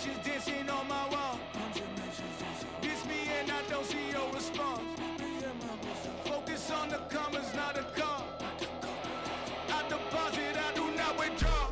nations dancing on my wall. Diss me and I don't see your response. Focus on the commas, not the call. I deposit, I do not withdraw.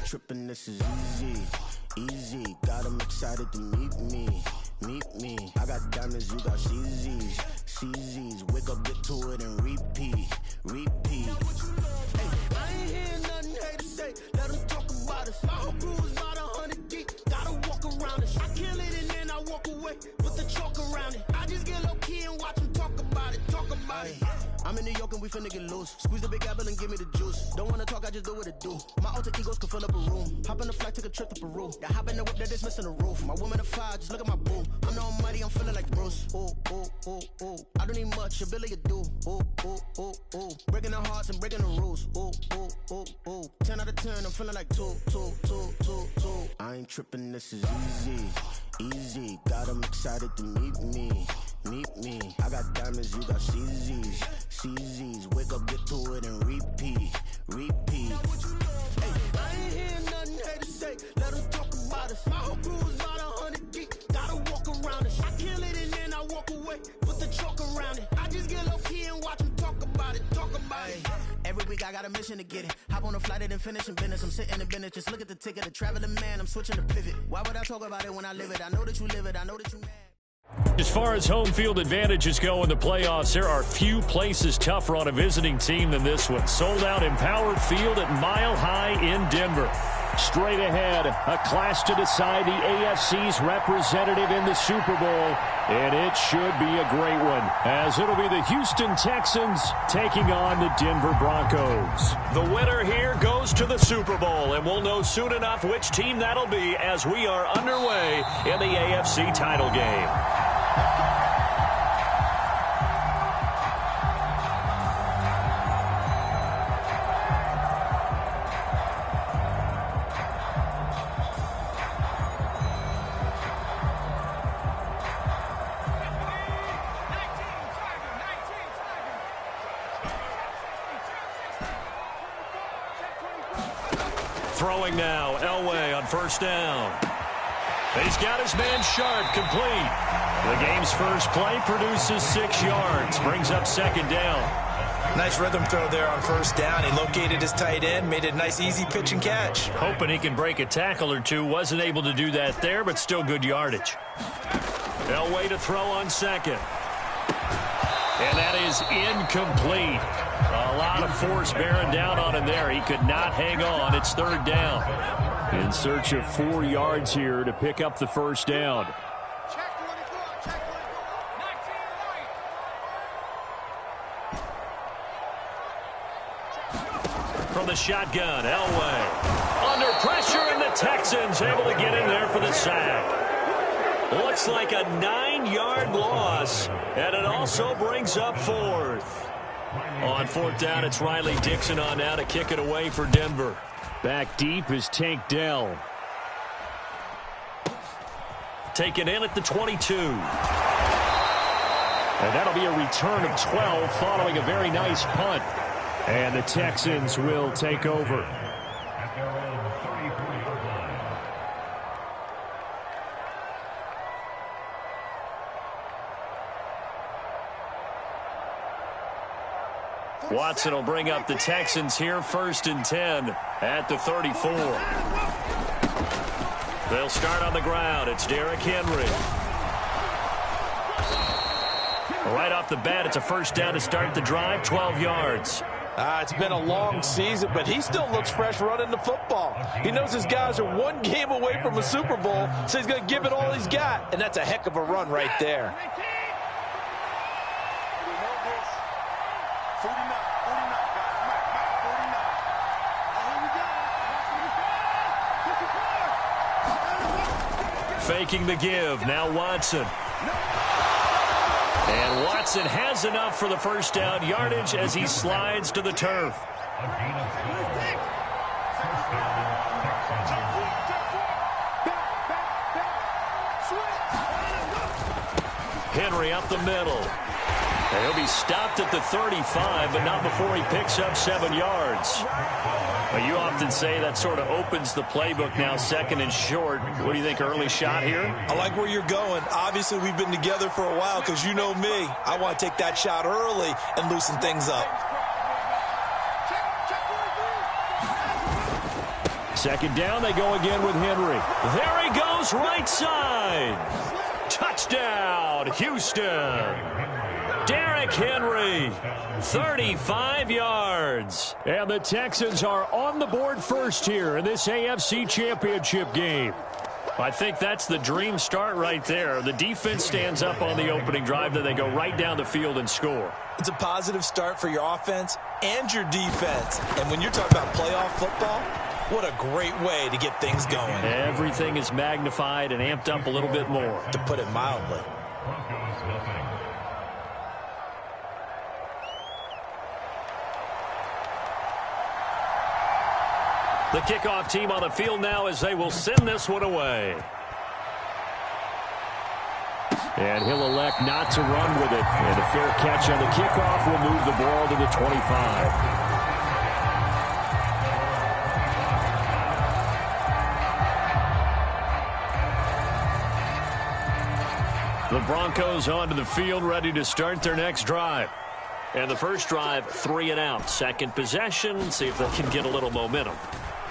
Trippin', this is easy, easy. Got them excited to meet me. I got diamonds, you got CZs. Wake up, get to it, and repeat. Hey, I ain't hearing nothing hate to say. Let them talk about us. My whole crew is about 100 deep. Gotta walk around it. I kill it and then I walk away with the chalk around it. I just get low key and watch them talk about it. I'm in New York and we finna get loose. Squeeze the big apple and give me the juice. Don't wanna talk, I just do what it do. My alter egos can fill up a room. Hop in the flight, take a trip to Peru. That hop in the whip that is missing the roof. My woman a fire, just look at my boo. I'm no money, I'm feeling like Bruce. Ooh. I don't need much, ability to do. Ooh. Breaking the hearts and breaking the rules. Ooh. 10 out of 10, I'm feeling like two. I ain't tripping, this is easy. Got them excited to meet me. I got diamonds, you got CZs. Wake up, get to it, and repeat. Hey, I ain't hearing nothing hate to say. Let them talk about us. My whole crew is about 100 deep. Gotta walk around it. I kill it and then I walk away with the chalk around it. I just get low key and watch them talk about it. Every week I got a mission to get it. Hop on a flight and then finish in business. I'm sitting in business, just look at the ticket. A traveling man, I'm switching to pivot. Why would I talk about it when I live it? I know that you live it, I know that you mad. As far as home field advantages go in the playoffs, there are few places tougher on a visiting team than this one. Sold out Empower Field at Mile High in Denver. Straight ahead, a clash to decide the AFC's representative in the Super Bowl. And it should be a great one, as it'll be the Houston Texans taking on the Denver Broncos. The winner here goes to the Super Bowl, and we'll know soon enough which team that'll be as we are underway in the AFC title game. Throwing now, Elway on first down. He's got his man Sharp complete. The game's first play produces 6 yards, brings up second down. Nice rhythm throw there on first down. He located his tight end, made it a nice easy pitch and catch. Hoping he can break a tackle or two. Wasn't able to do that there, but still good yardage. Elway to throw on second. And that is incomplete. A lot of force bearing down on him there. He could not hang on. It's third down. In search of 4 yards here to pick up the first down. From the shotgun, Elway. Under pressure, and the Texans able to get in there for the sack. Looks like a 9-yard loss, and it also brings up fourth. On fourth down, it's Riley Dixon on now to kick it away for Denver. Back deep is Tank Dell. Taken in at the 22. And that'll be a return of 12 following a very nice punt. And the Texans will take over. Watson will bring up the Texans here, 1st and 10 at the 34. They'll start on the ground. It's Derrick Henry. Right off the bat, it's a first down to start the drive, 12 yards. It's been a long season, but he still looks fresh running the football. He knows his guys are one game away from a Super Bowl, so he's going to give it all he's got, and that's a heck of a run right there. Faking the give. Now Watson. And Watson has enough for the first down yardage as he slides to the turf. Henry up the middle. And he'll be stopped at the 35, but not before he picks up 7 yards. Well, you often say that sort of opens the playbook now, second and short. What do you think, early shot here? I like where you're going. Obviously, we've been together for a while because you know me. I want to take that shot early and loosen things up. Second down, they go again with Henry. There he goes, right side. Touchdown, Houston. Derrick Henry, 35 yards. And the Texans are on the board first here in this AFC Championship game. I think that's the dream start right there. The defense stands up on the opening drive, then they go right down the field and score. It's a positive start for your offense and your defense. And when you're talking about playoff football, what a great way to get things going. Everything is magnified and amped up a little bit more, to put it mildly. The kickoff team on the field now as they will send this one away. And he'll elect not to run with it. And a fair catch on the kickoff will move the ball to the 25. The Broncos onto the field, ready to start their next drive. And the first drive, 3 and out. Second possession, see if they can get a little momentum.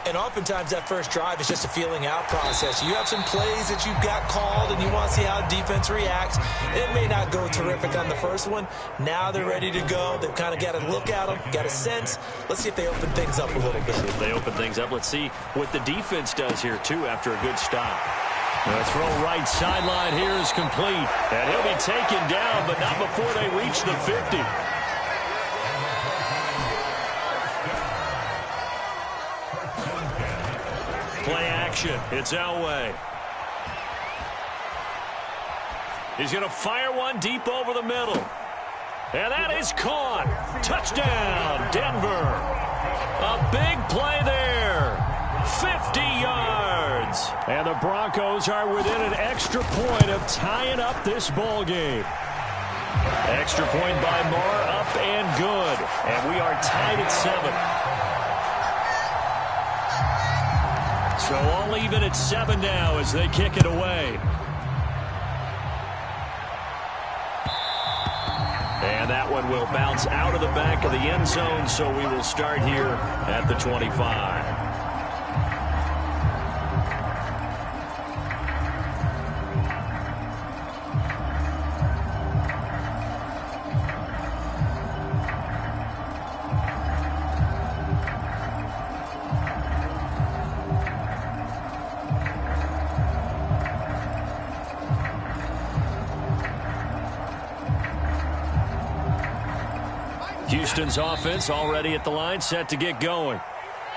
And oftentimes that first drive is just a feeling out process. You have some plays that you've got called and you want to see how defense reacts. It may not go terrific on the first one. Now they're ready to go. They've kind of got a look at them, got a sense. Let's see if they open things up a little bit. If they open things up, let's see what the defense does here, too, after a good stop. The throw right sideline here is complete. And he'll be taken down, but not before they reach the 50. Play action. It's Elway. He's going to fire one deep over the middle. And that is caught. Touchdown, Denver. A big play there. 50 yards. And the Broncos are within an extra point of tying up this ball game. Extra point by Moore, up and good. And we are tied at 7. So all even at 7 now as they kick it away. And that one will bounce out of the back of the end zone, so we will start here at the 25. Houston's offense already at the line, set to get going.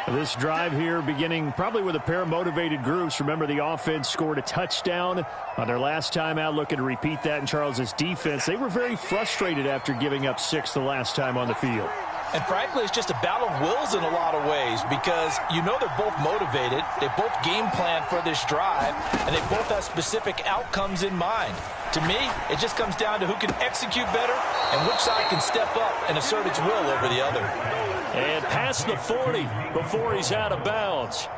This drive here beginning probably with a pair of motivated groups. Remember, the offense scored a touchdown on their last time out, looking to repeat that in Charles's defense. They were very frustrated after giving up 6 the last time on the field. And frankly, it's just a battle of wills in a lot of ways because you know they're both motivated. They both game plan for this drive, and they both have specific outcomes in mind. To me, it just comes down to who can execute better and which side can step up and assert its will over the other. And past the 40 before he's out of bounds.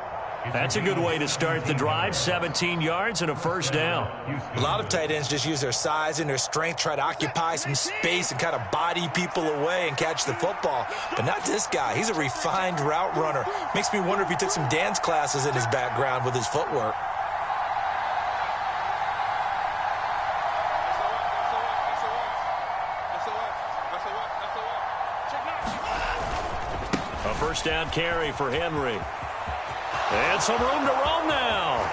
That's a good way to start the drive. 17 yards and a first down. A lot of tight ends just use their size and their strength, try to occupy some space and kind of body people away and catch the football. But not this guy. He's a refined route runner. Makes me wonder if he took some dance classes in his background with his footwork. first down carry for Henry. And some room to roam now.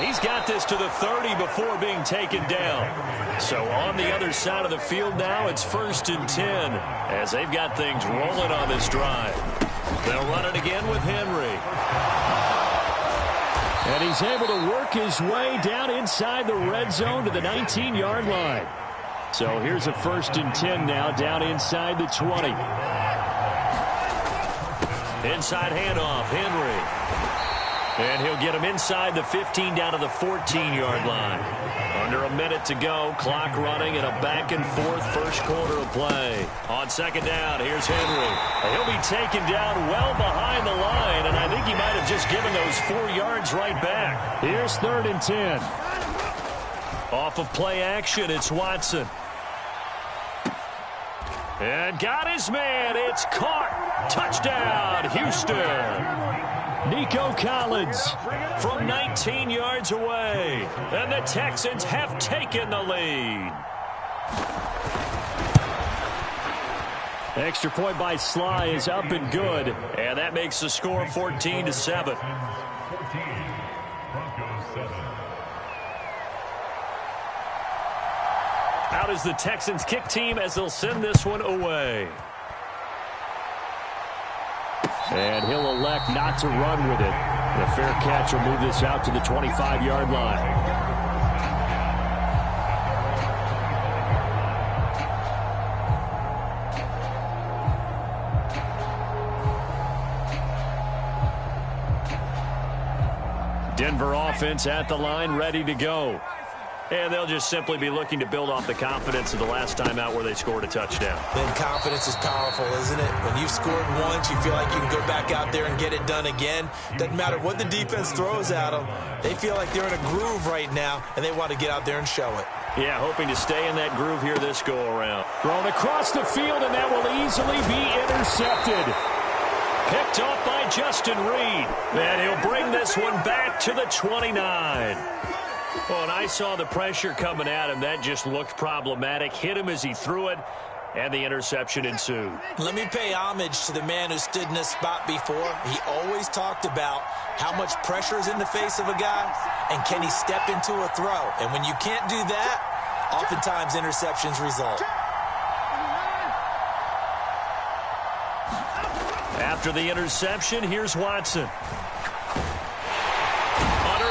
He's got this to the 30 before being taken down. So on the other side of the field now, it's 1st and 10 as they've got things rolling on this drive. They'll run it again with Henry. And he's able to work his way down inside the red zone to the 19-yard line. So here's a 1st and 10 now down inside the 20. Inside handoff, Henry. And he'll get him inside the 15 down to the 14-yard line. Under a minute to go, clock running in a back-and-forth first quarter of play. On second down, here's Henry. He'll be taken down well behind the line, and I think he might have just given those 4 yards right back. Here's 3rd and 10. Off of play action, it's Watson. And got his man. It's caught. Touchdown, Houston. Nico Collins from 19 yards away. And the Texans have taken the lead. Extra point by Sly is up and good. And that makes the score 14-7. Out is the Texans kick team as they'll send this one away. And he'll elect not to run with it. And a fair catch will move this out to the 25-yard line. Denver offense at the line, ready to go. And they'll just simply be looking to build off the confidence of the last time out where they scored a touchdown. And confidence is powerful, isn't it? When you've scored once, you feel like you can go back out there and get it done again. Doesn't matter what the defense throws at them. They feel like they're in a groove right now, and they want to get out there and show it. Yeah, hoping to stay in that groove here this go-around. Thrown across the field, and that will easily be intercepted. Picked off by Justin Reed. And he'll bring this one back to the 29. Well, and I saw the pressure coming at him. That just looked problematic. Hit him as he threw it, and the interception ensued. Let me pay homage to the man who stood in this spot before. He always talked about how much pressure is in the face of a guy, and can he step into a throw. And when you can't do that, oftentimes interceptions result. After the interception, here's Watson.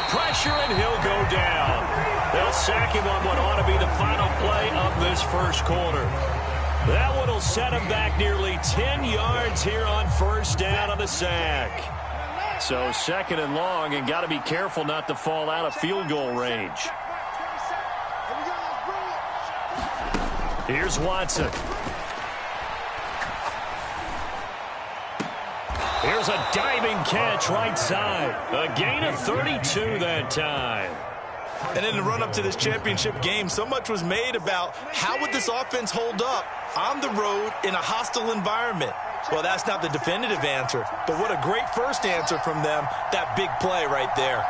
Pressure, and he'll go down. They'll sack him on what ought to be the final play of this first quarter. That one will set him back nearly 10 yards here on first down on the sack. So 2nd and long, and got to be careful not to fall out of field goal range. Here's Watson. Here's a diving catch right side. A gain of 32 that time. And in the run-up to this championship game, so much was made about how would this offense hold up on the road in a hostile environment. Well, that's not the definitive answer, but what a great first answer from them, that big play right there.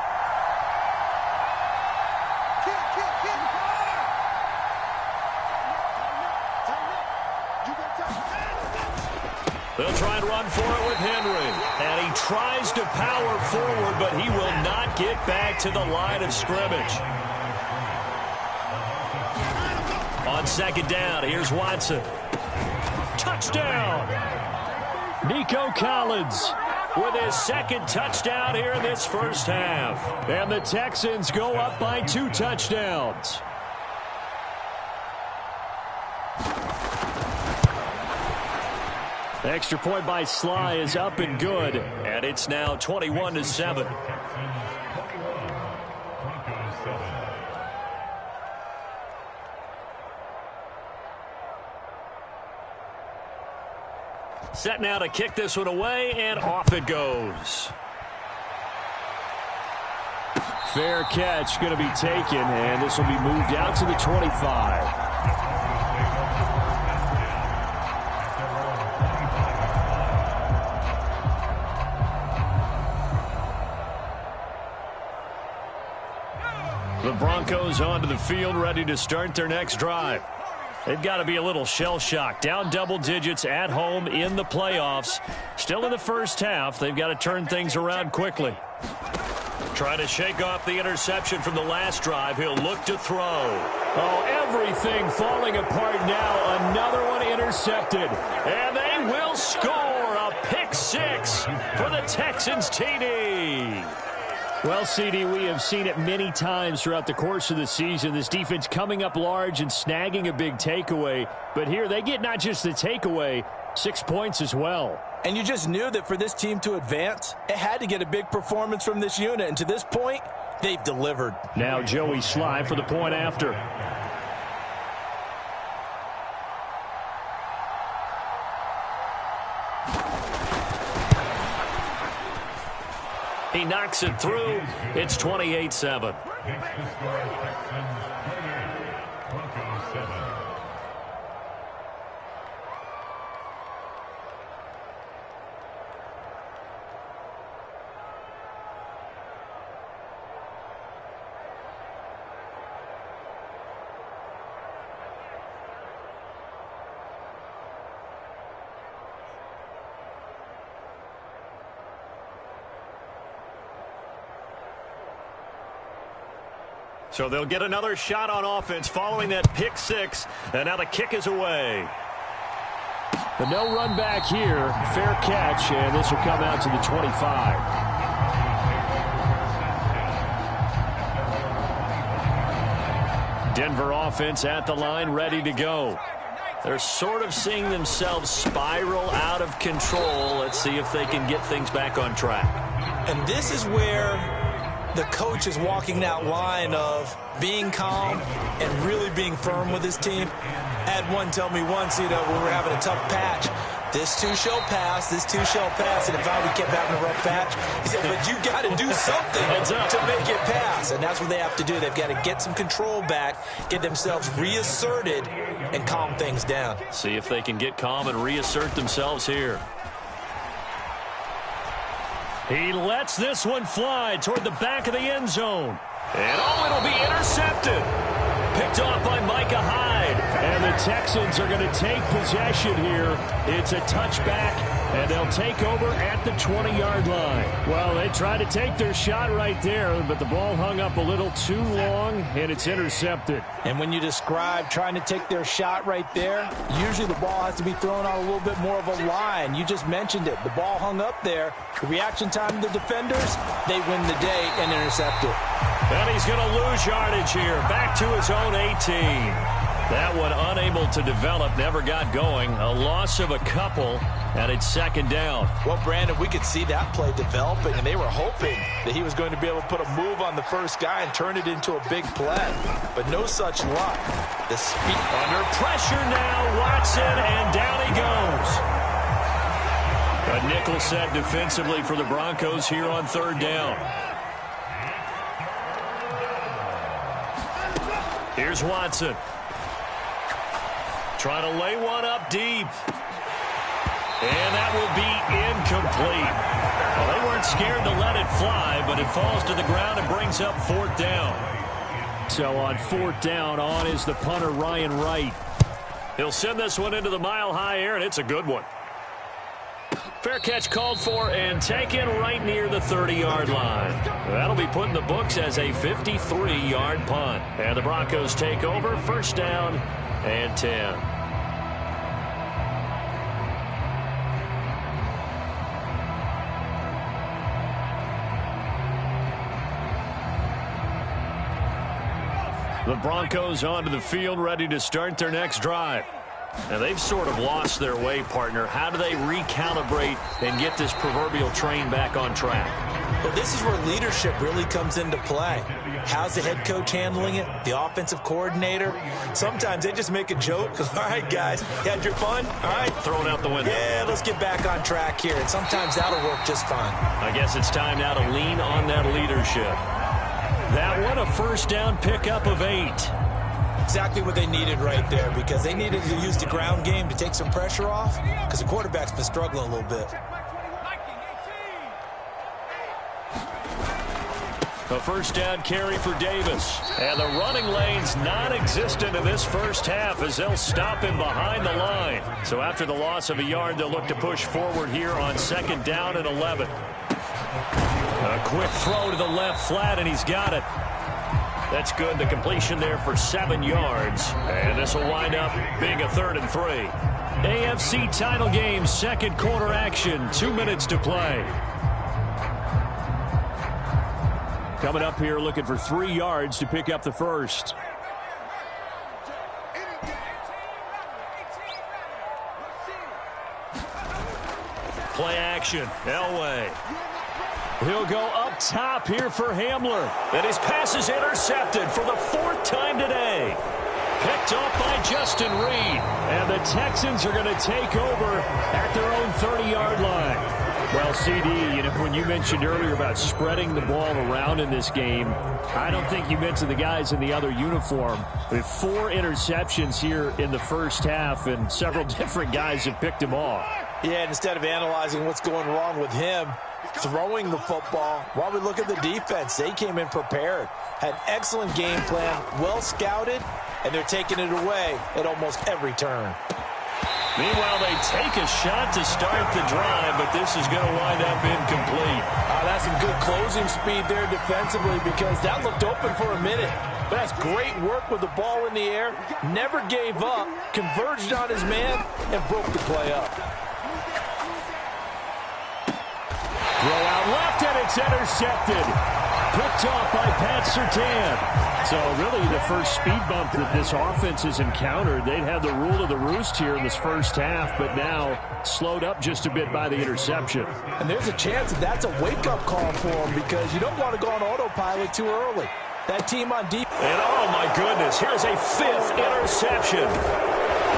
They'll try and run for it with Henry. And he tries to power forward, but he will not get back to the line of scrimmage. On second down, here's Watson. Touchdown! Nico Collins with his 2nd touchdown here in this first half. And the Texans go up by 2 touchdowns. Extra point by Sly is up and good, and it's now 21-7. Set now to kick this one away, and off it goes. Fair catch going to be taken, and this will be moved out to the 25. The Broncos onto the field, ready to start their next drive. They've got to be a little shell-shocked. Down double digits at home in the playoffs. Still in the first half. They've got to turn things around quickly. Trying to shake off the interception from the last drive. He'll look to throw. Oh, everything falling apart now. Another one intercepted. And they will score a pick six for the Texans TD. Well, CD, we have seen it many times throughout the course of the season. This defense coming up large and snagging a big takeaway. But here they get not just the takeaway, 6 points as well. And you just knew that for this team to advance, it had to get a big performance from this unit. And to this point, they've delivered. Now Joey Sly for the point after. He knocks it through. It's 28-7. So they'll get another shot on offense following that pick six. And now the kick is away. The no run back here. Fair catch. And this will come out to the 25. Denver offense at the line, ready to go. They're sort of seeing themselves spiral out of control. Let's see if they can get things back on track. And this is where the coach is walking that line of being calm and really being firm with his team. I had one tell me once, when we were having a tough patch, this too shall pass, this too shall pass. And if we kept having a rough patch, he said, but you got to do something to make it pass. And that's what they have to do. They've got to get some control back, get themselves reasserted, and calm things down. See if they can get calm and reassert themselves here. He lets this one fly toward the back of the end zone. And it'll be intercepted. Picked off by Micah Hyde. And the Texans are going to take possession here. It's a touchback, and they'll take over at the 20-yard line. Well, they tried to take their shot right there, but the ball hung up a little too long, and it's intercepted. And when you describe trying to take their shot right there, usually the ball has to be thrown on a little bit more of a line. You just mentioned it. The ball hung up there. The reaction time of the defenders, they win the day and intercept it. And he's going to lose yardage here. Back to his own 18. That one unable to develop, never got going. A loss of a couple, and it's second down. Well, Brandon, we could see that play developing, and they were hoping that he was going to be able to put a move on the first guy and turn it into a big play. But no such luck. The speed under pressure now, Watson, and down he goes. A nickel set defensively for the Broncos here on third down. Here's Watson. Trying to lay one up deep. And that will be incomplete. Well, they weren't scared to let it fly, but it falls to the ground and brings up fourth down. So on fourth down, on is the punter, Ryan Wright. He'll send this one into the mile-high air, and it's a good one. Fair catch called for and taken right near the 30-yard line. That'll be put in the books as a 53-yard punt. And the Broncos take over, first down and 10. The Broncos onto the field, ready to start their next drive. Now, they've sort of lost their way, partner. How do they recalibrate and get this proverbial train back on track? Well, this is where leadership really comes into play. How's the head coach handling it? The offensive coordinator? Sometimes they just make a joke. All right, guys, you had your fun? All right. Throw it out the window. Yeah, let's get back on track here. And sometimes that'll work just fine. I guess it's time now to lean on that leadership. That one, a first down pickup of 8. Exactly what they needed right there, because they needed to use the ground game to take some pressure off, because the quarterback's been struggling a little bit. A first down carry for Davis. And the running lane's non-existent in this first half as they'll stop him behind the line. So after the loss of a yard, they'll look to push forward here on second down and 11. A quick throw to the left flat, and he's got it. That's good. The completion there for 7 yards. And this will wind up being a 3rd and 3. AFC title game, second quarter action. 2 minutes to play. Coming up here looking for 3 yards to pick up the first. Play action. Elway. He'll go up top here for Hamler. And his pass is intercepted for the 4th time today. Picked off by Justin Reed. And the Texans are going to take over at their own 30-yard line. Well, CD, when you mentioned earlier about spreading the ball around in this game, I don't think you mentioned the guys in the other uniform. With 4 interceptions here in the first half, and several different guys have picked him off. Yeah, and instead of analyzing what's going wrong with him throwing the football, while we look at the defense, they came in prepared, had an excellent game plan, well scouted, and they're taking it away at almost every turn. Meanwhile, they take a shot to start the drive, but this is going to wind up incomplete. That's some good closing speed there defensively, because that looked open for a minute. But that's great work with the ball in the air. Never gave up, converged on his man, and broke the play up. Throw out left, and it's intercepted. Picked off by Pat Surtain. So really the first speed bump that this offense has encountered. They'd had the rule of the roost here in this first half, but now slowed up just a bit by the interception. And there's a chance that that's a wake-up call for them, because you don't want to go on autopilot too early. That team on deep. And oh my goodness, here's a 5th interception.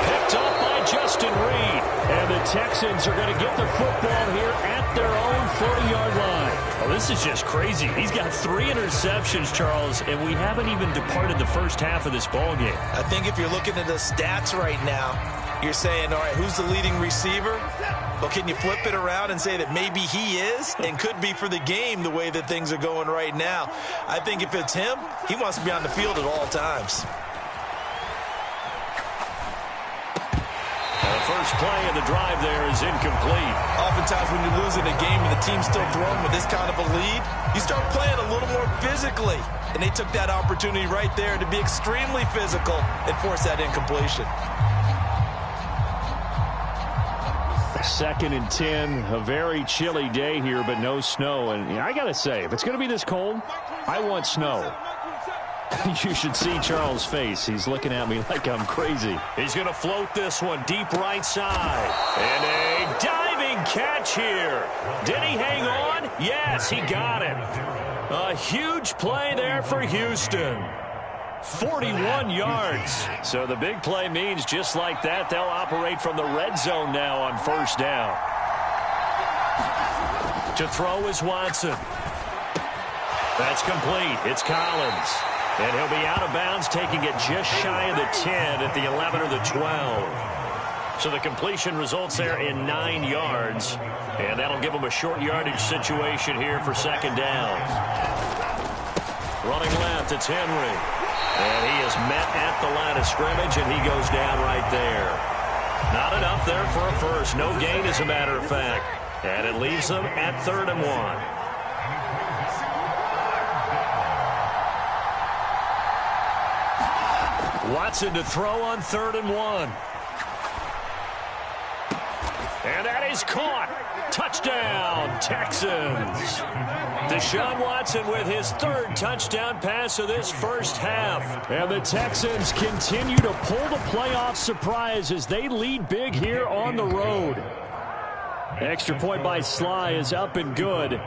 Picked up by Justin Reed. And the Texans are going to get the football here at their own 40-yard line. Oh, this is just crazy. He's got 3 interceptions, Charles, and we haven't even departed the first half of this ball game. I think if you're looking at the stats right now, you're saying, all right, who's the leading receiver? Well, can you flip it around and say that maybe he is and could be for the game the way that things are going right now? I think if it's him, he wants to be on the field at all times. The first play of the drive there is incomplete. Oftentimes when you're losing a game and the team's still throwing with this kind of a lead, you start playing a little more physically. And they took that opportunity right there to be extremely physical and force that incompletion. 2nd and 10, a very chilly day here, but no snow. And I got to say, if it's going to be this cold, I want snow. You should see Charles' face. He's looking at me like I'm crazy. He's going to float this one deep right side. And a diving catch here. Did he hang on? Yes, he got it. A huge play there for Houston. 41 yards. So the big play means just like that, they'll operate from the red zone now on first down. To throw is Watson. That's complete. It's Collins. And he'll be out of bounds, taking it just shy of the 10 at the 11 or the 12. So the completion results there in 9 yards. And that'll give him a short yardage situation here for second down. Running left, it's Henry. And he is met at the line of scrimmage, and he goes down right there. Not enough there for a first. No gain, as a matter of fact. And it leaves them at 3rd and 1. Watson to throw on 3rd and 1. And that is caught. Touchdown, Texans. Deshaun Watson with his 3rd touchdown pass of this first half. And the Texans continue to pull the playoff surprise as they lead big here on the road. Extra point by Sly is up and good.